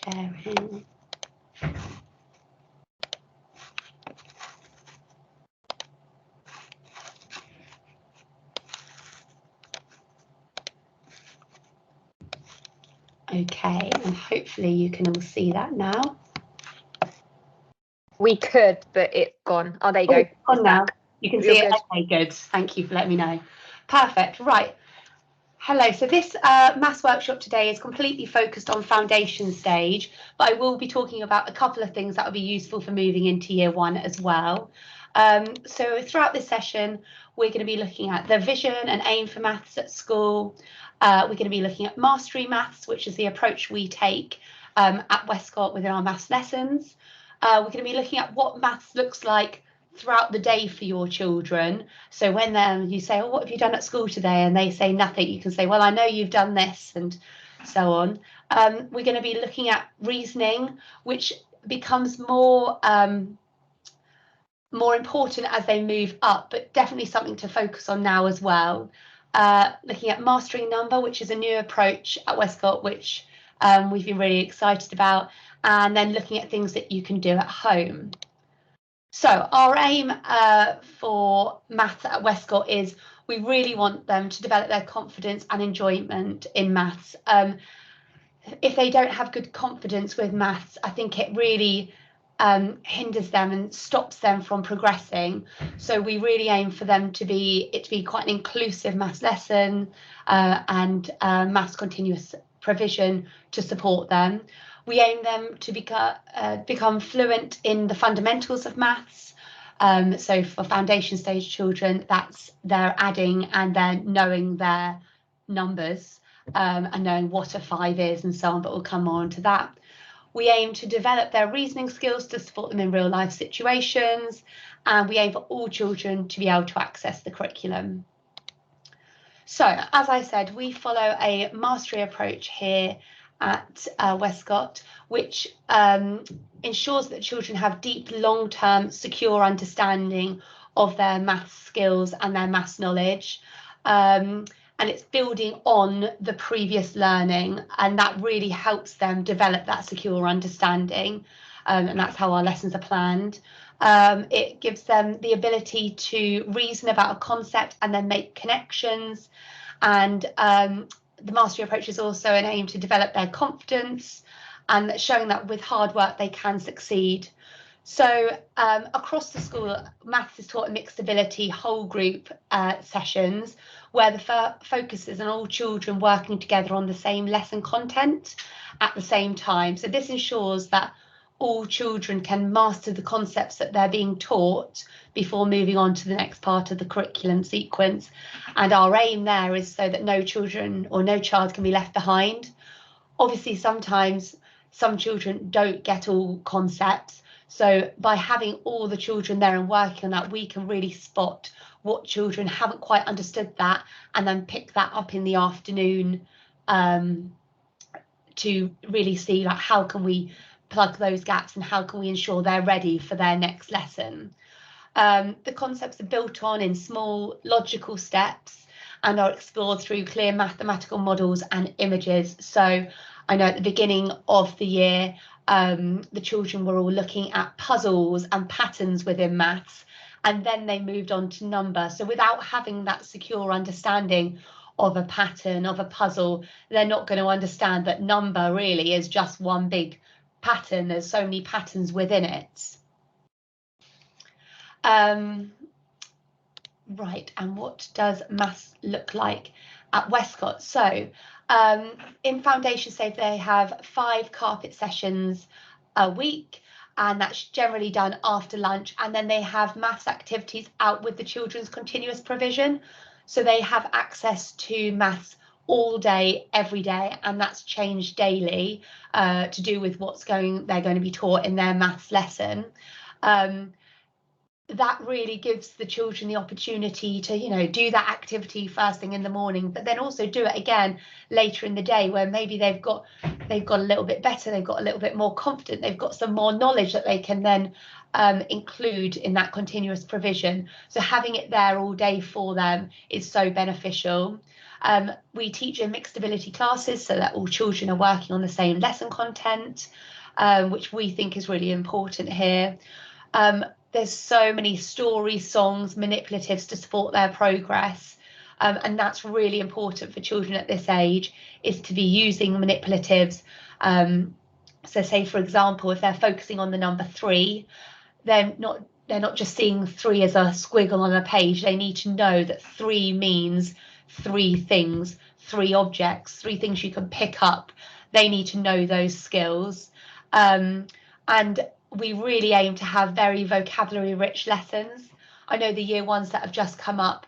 sharing. Okay, and hopefully you can all see that now. We could, but it's gone. Oh, there you go. On now. You can see it. Good. Okay, good. Thank you for letting me know. Perfect. Right. Hello. So this maths workshop today is completely focused on foundation stage, but I will be talking about a couple of things that will be useful for moving into year one as well. So throughout this session, we're going to be looking at the vision and aim for maths at school. We're going to be looking at mastery maths, which is the approach we take at Westcott within our maths lessons. We're going to be looking at what maths looks like throughout the day for your children. So when you say, oh, what have you done at school today? And they say nothing, you can say, well, I know you've done this, and so on. We're going to be looking at reasoning, which becomes more important as they move up, but definitely something to focus on now as well. Looking at mastering number, which is a new approach at Westcott, which we've been really excited about, and then looking at things that you can do at home. So our aim for maths at Westcott is we really want them to develop their confidence and enjoyment in maths. If they don't have good confidence with maths, I think it really hinders them and stops them from progressing. So we really aim for them to be quite an inclusive maths lesson and maths continuous provision to support them. We aim them to become fluent in the fundamentals of maths. So for foundation stage children, that's their adding and then knowing their numbers and knowing what a 5 is and so on, but we'll come more on to that. We aim to develop their reasoning skills to support them in real life situations, and we aim for all children to be able to access the curriculum. So, as I said, we follow a mastery approach here at Westcott, which ensures that children have deep, long-term, secure understanding of their maths skills and their maths knowledge. And it's building on the previous learning, and that really helps them develop that secure understanding, and that's how our lessons are planned. It gives them the ability to reason about a concept and then make connections, and the mastery approach is also an aim to develop their confidence and showing that with hard work they can succeed. So across the school, maths is taught in mixed ability whole group sessions where the focus is on all children working together on the same lesson content at the same time. So this ensures that all children can master the concepts that they're being taught before moving on to the next part of the curriculum sequence. And our aim there is so that no children or no child can be left behind. Obviously, sometimes some children don't get all concepts. So by having all the children there and working on that, we can really spot what children haven't quite understood that and then pick that up in the afternoon to really see like how can we plug those gaps and how can we ensure they're ready for their next lesson. The concepts are built on in small logical steps and are explored through clear mathematical models and images. So I know at the beginning of the year, the children were all looking at puzzles and patterns within maths, and then they moved on to number. So without having that secure understanding of a pattern, of a puzzle, they're not going to understand that number really is just one big pattern. There's so many patterns within it. Right, and what does maths look like at Westcott? So in Foundation Save, they have 5 carpet sessions a week, and that's generally done after lunch. And then they have maths activities out with the children's continuous provision. So they have access to maths all day, every day, and that's changed daily to do with they're going to be taught in their maths lesson. that really gives the children the opportunity to, you know, do that activity first thing in the morning, but then also do it again later in the day, where maybe they've got a little bit better, they've got a little bit more confident, they've got some more knowledge that they can then include in that continuous provision. So having it there all day for them is so beneficial. We teach in mixed ability classes so that all children are working on the same lesson content, which we think is really important here. There's so many stories, songs, manipulatives to support their progress. And that's really important for children at this age, is to be using manipulatives. So say, for example, if they're focusing on the number 3, they're not just seeing 3 as a squiggle on a page. They need to know that 3 means 3 things, 3 objects, 3 things you can pick up. They need to know those skills. And we really aim to have very vocabulary rich lessons. I know the year 1s that have just come up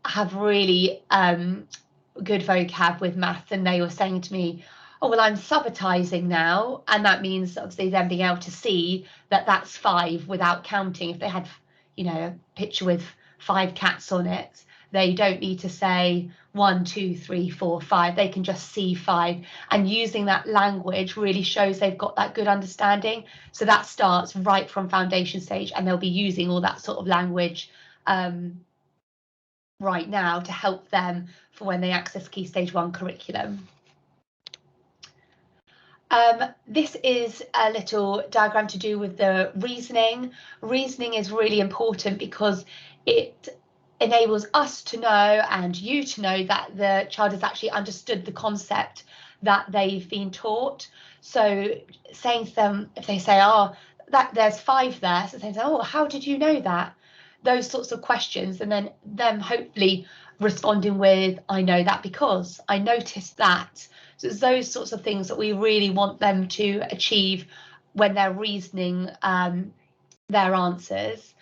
have really good vocab with maths, and they were saying to me, oh, well, I'm subitizing now, and that means obviously them being able to see that that's 5 without counting. If they had, you know, a picture with 5 cats on it, they don't need to say 1, 2, 3, 4, 5. They can just see 5, and using that language really shows they've got that good understanding. So that starts right from foundation stage, and they'll be using all that sort of language right now to help them for when they access Key Stage 1 curriculum. This is a little diagram to do with the reasoning. Reasoning is really important because it enables us to know, and you to know, that the child has actually understood the concept that they've been taught. So saying to them, if they say, oh, that there's 5 there, so they say, oh, how did you know that? Those sorts of questions, and then them hopefully responding with, I know that because I noticed that. So it's those sorts of things that we really want them to achieve when they're reasoning their answers.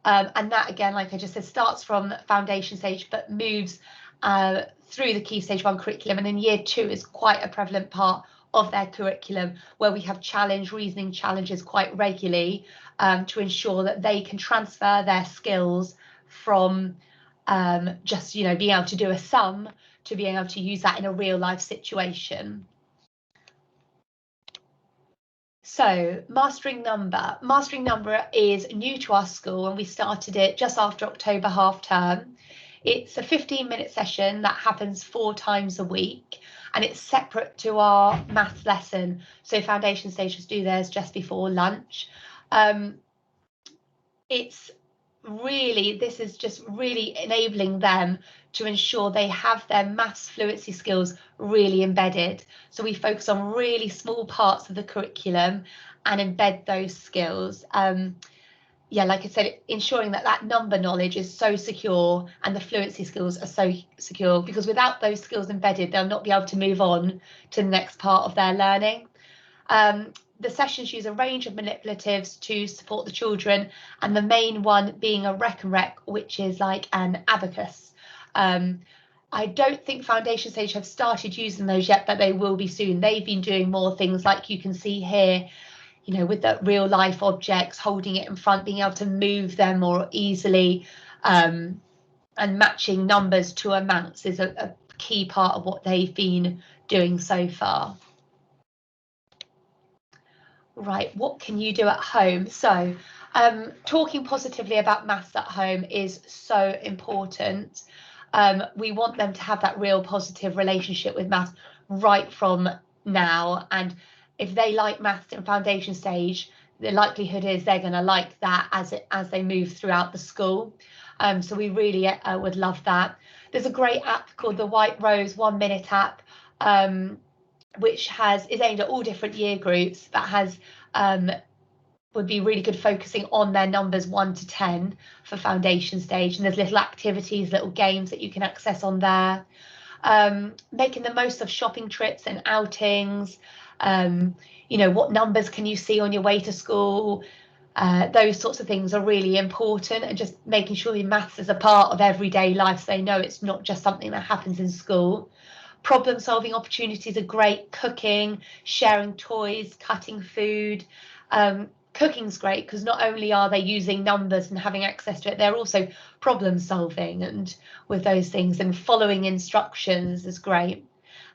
And that, again, like I just said, starts from foundation stage but moves through the Key Stage 1 curriculum, and in year 2 is quite a prevalent part of their curriculum, where we have reasoning challenges quite regularly to ensure that they can transfer their skills from just, you know, being able to do a sum to being able to use that in a real life situation. So Mastering Number. Mastering Number is new to our school, and we started it just after October half term. It's a 15-minute session that happens 4 times a week, and it's separate to our maths lesson. So foundation stages do theirs just before lunch. This is just really enabling them to ensure they have their maths fluency skills really embedded. So we focus on really small parts of the curriculum and embed those skills. Yeah, like I said, ensuring that that number knowledge is so secure and the fluency skills are so secure, because without those skills embedded, they'll not be able to move on to the next part of their learning. The sessions use a range of manipulatives to support the children, and the main one being a Rec and Rec, which is like an abacus. I don't think foundation stage have started using those yet, but they will be soon. They've been doing more things, like you can see here, you know, with the real life objects, holding it in front, being able to move them more easily, and matching numbers to amounts is a key part of what they've been doing so far. Right, what can you do at home? So talking positively about maths at home is so important. We want them to have that real positive relationship with maths right from now, and if they like maths in foundation stage, the likelihood is they're going to like that as they move throughout the school. So we really would love that. There's a great app called the White Rose 1 Minute app, which is aimed at all different year groups, that would be really good focusing on their numbers 1 to 10 for foundation stage. And there's little activities, little games that you can access on there. Making the most of shopping trips and outings. You know, what numbers can you see on your way to school? Those sorts of things are really important, and just making sure your maths is a part of everyday life, so they know it's not just something that happens in school. Problem solving opportunities are great: cooking, sharing toys, cutting food. Cooking's great because not only are they using numbers and having access to it, they're also problem solving and with those things, and following instructions is great.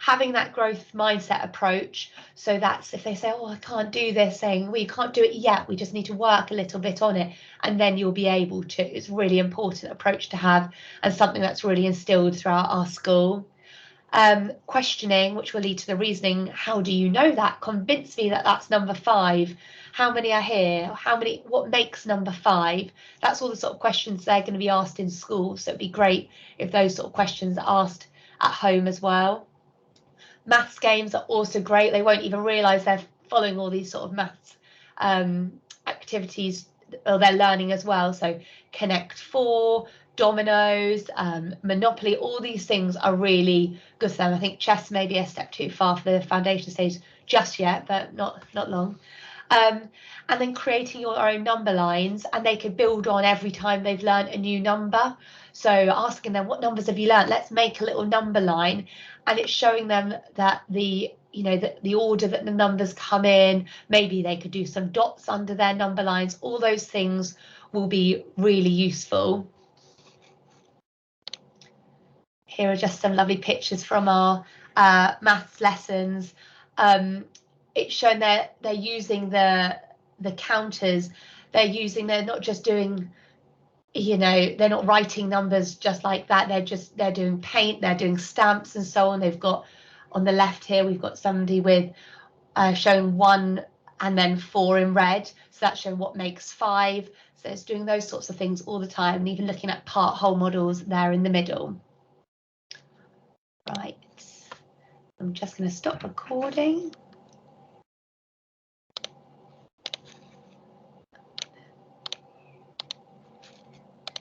Having that growth mindset approach, so that's if they say, oh, I can't do this, saying, well, you can't do it yet, we just need to work a little bit on it, and then you'll be able to. It's a really important approach to have, and something that's really instilled throughout our school. Questioning, which will lead to the reasoning. How do you know that? Convince me that that's number 5. How many are here? What makes number 5? That's all the sort of questions they're going to be asked in school. So it'd be great if those sort of questions are asked at home as well. Maths games are also great. They won't even realise they're following all these sort of maths activities, or they're learning as well. So Connect 4, dominoes, Monopoly, all these things are really good for them. I think chess may be a step too far for the foundation stage just yet, but not long. And then creating your own number lines, and they could build on every time they've learned a new number. So asking them, what numbers have you learned? Let's make a little number line, and it's showing them that the order that the numbers come in. Maybe they could do some dots under their number lines. All those things will be really useful. Here are just some lovely pictures from our maths lessons. It's shown they're using the counters. They're not just doing, they're not writing numbers just like that. They're doing paint, they're doing stamps and so on. They've got on the left here, we've got somebody with showing 1 and then 4 in red. So that's showing what makes 5. So it's doing those sorts of things all the time, and even looking at part whole models there in the middle. Right, I'm just going to stop recording.